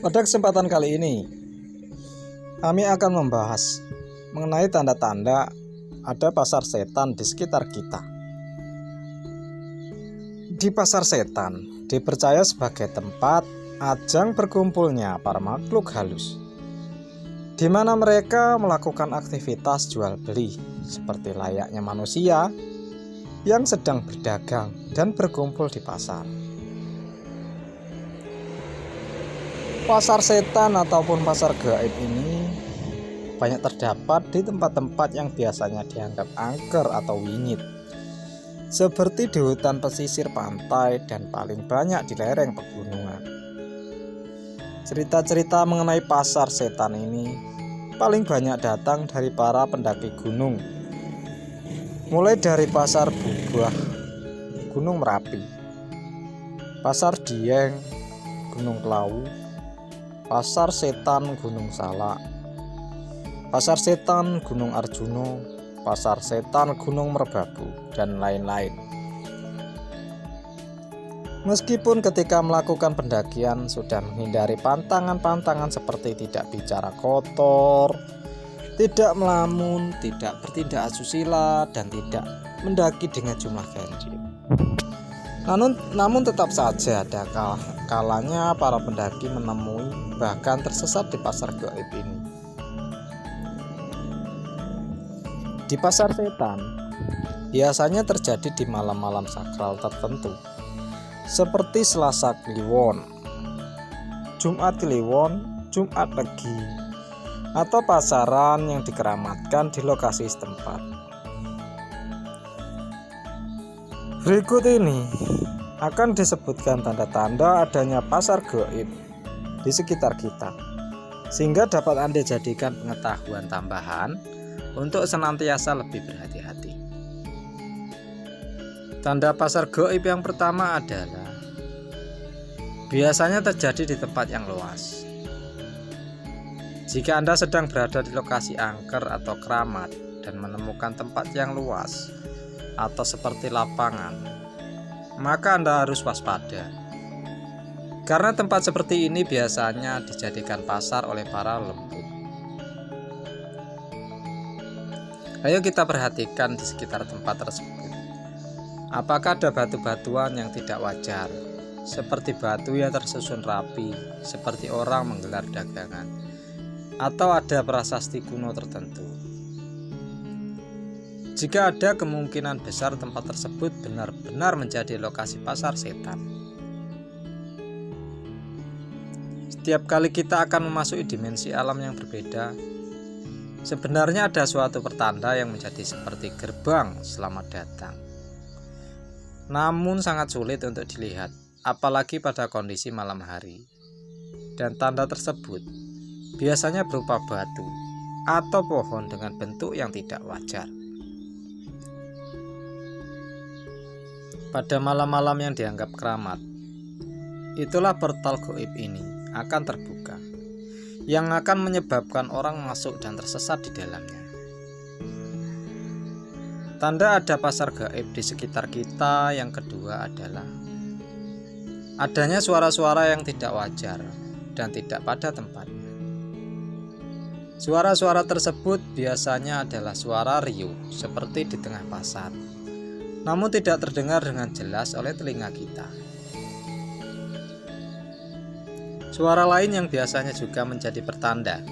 Pada kesempatan kali ini, kami akan membahas mengenai tanda-tanda ada pasar setan di sekitar kita. Di pasar setan dipercaya sebagai tempat ajang berkumpulnya para makhluk halus, di mana mereka melakukan aktivitas jual beli seperti layaknya manusia yang sedang berdagang dan berkumpul di pasar. Pasar setan ataupun pasar gaib ini banyak terdapat di tempat-tempat yang biasanya dianggap angker atau wingit, seperti di hutan pesisir pantai dan paling banyak di lereng pegunungan. Cerita-cerita mengenai pasar setan ini paling banyak datang dari para pendaki gunung, mulai dari pasar Bubah, Gunung Merapi, pasar Dieng, Gunung Klawu, pasar setan Gunung Salak, pasar setan Gunung Arjuno, pasar setan Gunung Merbabu, dan lain-lain. Meskipun ketika melakukan pendakian sudah menghindari pantangan-pantangan seperti tidak bicara kotor, tidak melamun, tidak bertindak asusila, dan tidak mendaki dengan jumlah ganjil. Namun tetap saja ada kalanya para pendaki menemui bahkan tersesat di pasar gaib ini. Di pasar setan biasanya terjadi di malam-malam sakral tertentu, seperti Selasa Kliwon, Jumat Kliwon, Jumat Legi, atau pasaran yang dikeramatkan di lokasi setempat. Berikut ini akan disebutkan tanda-tanda adanya pasar gaib di sekitar kita, sehingga dapat Anda jadikan pengetahuan tambahan untuk senantiasa lebih berhati-hati. Tanda pasar gaib yang pertama adalah biasanya terjadi di tempat yang luas. Jika Anda sedang berada di lokasi angker atau keramat dan menemukan tempat yang luas atau seperti lapangan, maka Anda harus waspada, karena tempat seperti ini biasanya dijadikan pasar oleh para lembut. Ayo kita perhatikan di sekitar tempat tersebut. Apakah ada batu-batuan yang tidak wajar, seperti batu yang tersusun rapi, seperti orang menggelar dagangan, atau ada prasasti kuno tertentu? Jika ada, kemungkinan besar tempat tersebut benar-benar menjadi lokasi pasar setan. Setiap kali kita akan memasuki dimensi alam yang berbeda, sebenarnya ada suatu pertanda yang menjadi seperti gerbang selamat datang. Namun sangat sulit untuk dilihat, apalagi pada kondisi malam hari. Dan tanda tersebut biasanya berupa batu atau pohon dengan bentuk yang tidak wajar. Pada malam-malam yang dianggap keramat, itulah portal gaib ini akan terbuka, yang akan menyebabkan orang masuk dan tersesat di dalamnya. Tanda ada pasar gaib di sekitar kita yang kedua adalah adanya suara-suara yang tidak wajar dan tidak pada tempatnya. Suara-suara tersebut biasanya adalah suara riuh seperti di tengah pasar, namun tidak terdengar dengan jelas oleh telinga kita. Suara lain yang biasanya juga menjadi pertanda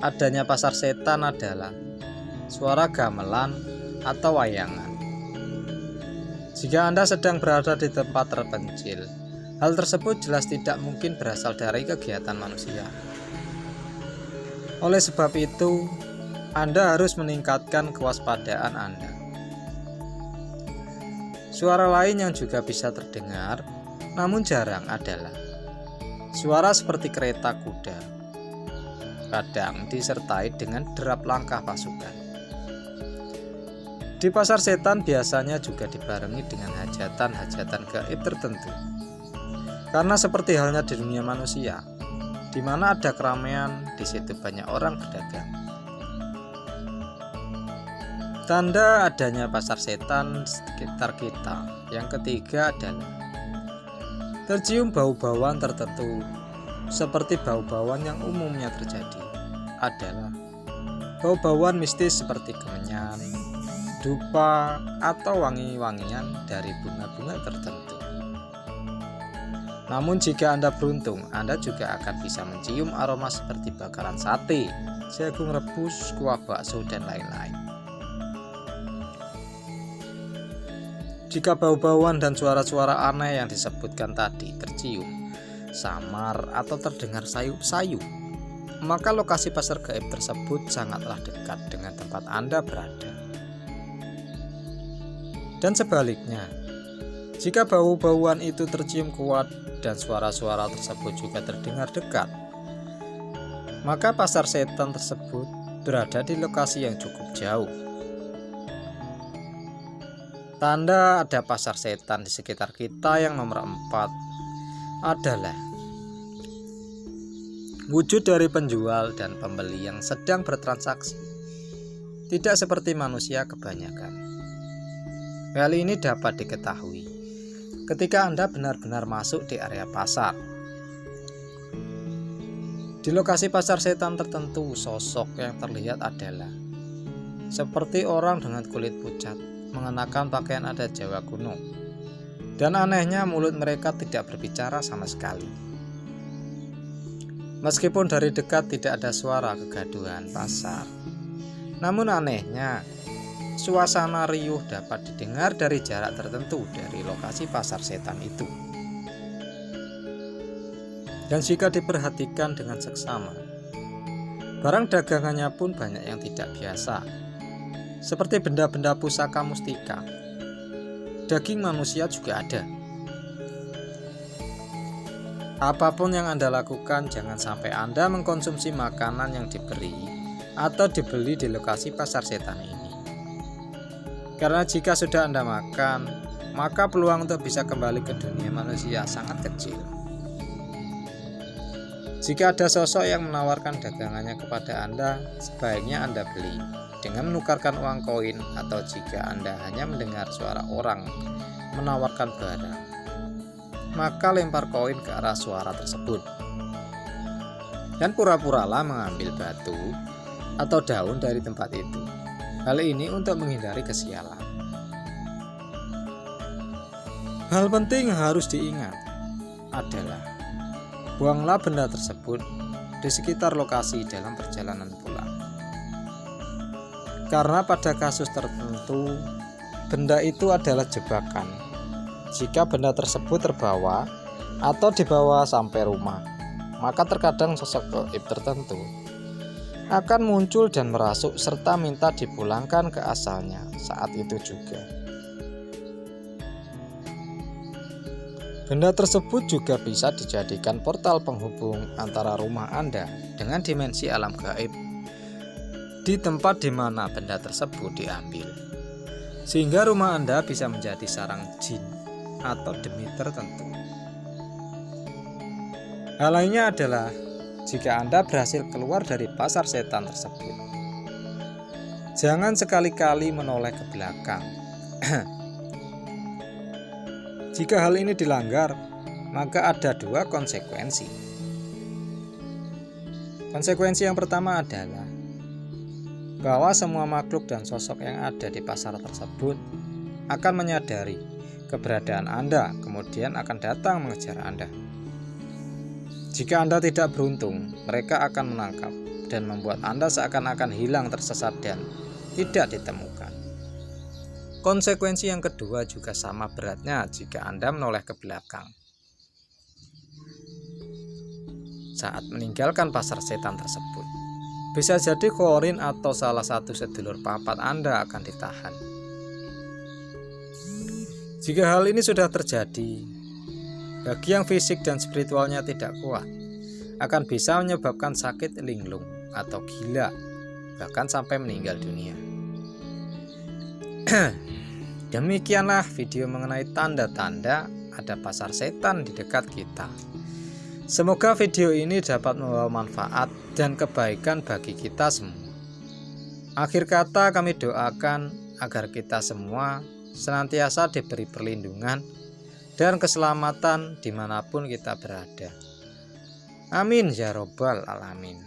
adanya pasar setan adalah suara gamelan atau wayangan. Jika Anda sedang berada di tempat terpencil, hal tersebut jelas tidak mungkin berasal dari kegiatan manusia. Oleh sebab itu, Anda harus meningkatkan kewaspadaan Anda. Suara lain yang juga bisa terdengar, namun jarang adalah suara seperti kereta kuda, kadang disertai dengan derap langkah pasukan. Di pasar setan biasanya juga dibarengi dengan hajatan-hajatan gaib tertentu. Karena seperti halnya di dunia manusia, di mana ada keramaian, di situ banyak orang berdagang. Tanda adanya pasar setan sekitar kita. Yang ketiga adalah tercium bau-bauan tertentu, seperti bau-bauan yang umumnya terjadi adalah bau-bauan mistis seperti kemenyan, dupa, atau wangi-wangian dari bunga-bunga tertentu. Namun jika Anda beruntung, Anda juga akan bisa mencium aroma seperti bakaran sate, jagung rebus, kuah bakso, dan lain-lain. Jika bau-bauan dan suara-suara aneh yang disebutkan tadi tercium, samar, atau terdengar sayup-sayup, maka lokasi pasar gaib tersebut sangatlah dekat dengan tempat Anda berada. Dan sebaliknya, jika bau-bauan itu tercium kuat dan suara-suara tersebut juga terdengar dekat, maka pasar setan tersebut berada di lokasi yang cukup jauh. Tanda ada pasar setan di sekitar kita yang nomor 4 adalah wujud dari penjual dan pembeli yang sedang bertransaksi, tidak seperti manusia kebanyakan. Hal ini dapat diketahui ketika Anda benar-benar masuk di area pasar. Di lokasi pasar setan tertentu, sosok yang terlihat adalah seperti orang dengan kulit pucat, mengenakan pakaian adat Jawa kuno, dan anehnya mulut mereka tidak berbicara sama sekali. Meskipun dari dekat tidak ada suara kegaduhan pasar, namun anehnya suasana riuh dapat didengar dari jarak tertentu dari lokasi pasar setan itu. Dan jika diperhatikan dengan seksama, barang dagangannya pun banyak yang tidak biasa, seperti benda-benda pusaka mustika. Daging manusia juga ada. Apapun yang Anda lakukan, jangan sampai Anda mengkonsumsi makanan yang diberi atau dibeli di lokasi pasar setan ini. Karena jika sudah Anda makan, maka peluang untuk bisa kembali ke dunia manusia sangat kecil. Jika ada sosok yang menawarkan dagangannya kepada Anda, sebaiknya Anda beli dengan menukarkan uang koin, atau jika Anda hanya mendengar suara orang menawarkan barang, maka lempar koin ke arah suara tersebut dan pura-puralah mengambil batu atau daun dari tempat itu. Hal ini untuk menghindari kesialan. Hal penting yang harus diingat adalah buanglah benda tersebut di sekitar lokasi dalam perjalanan pulang. Karena pada kasus tertentu, benda itu adalah jebakan. Jika benda tersebut terbawa atau dibawa sampai rumah, maka terkadang sosok gaib tertentu akan muncul dan merasuk serta minta dipulangkan ke asalnya saat itu juga. Benda tersebut juga bisa dijadikan portal penghubung antara rumah Anda dengan dimensi alam gaib di tempat di mana benda tersebut diambil, sehingga rumah Anda bisa menjadi sarang jin atau demi tertentu. Hal lainnya adalah jika Anda berhasil keluar dari pasar setan tersebut, jangan sekali-kali menoleh ke belakang. Jika hal ini dilanggar, maka ada 2 konsekuensi. Konsekuensi yang pertama adalah bahwa semua makhluk dan sosok yang ada di pasar tersebut akan menyadari keberadaan Anda, kemudian akan datang mengejar Anda. Jika Anda tidak beruntung, mereka akan menangkap dan membuat Anda seakan-akan hilang, tersesat, dan tidak ditemukan. Konsekuensi yang kedua juga sama beratnya jika Anda menoleh ke belakang. Saat meninggalkan pasar setan tersebut, bisa jadi Korin atau salah satu sedulur papat Anda akan ditahan. Jika hal ini sudah terjadi, bagi yang fisik dan spiritualnya tidak kuat, akan bisa menyebabkan sakit linglung atau gila, bahkan sampai meninggal dunia. Demikianlah video mengenai tanda-tanda ada pasar setan di dekat kita. Semoga video ini dapat membawa manfaat dan kebaikan bagi kita semua. Akhir kata kami doakan agar kita semua senantiasa diberi perlindungan dan keselamatan dimanapun kita berada. Amin ya robbal alamin.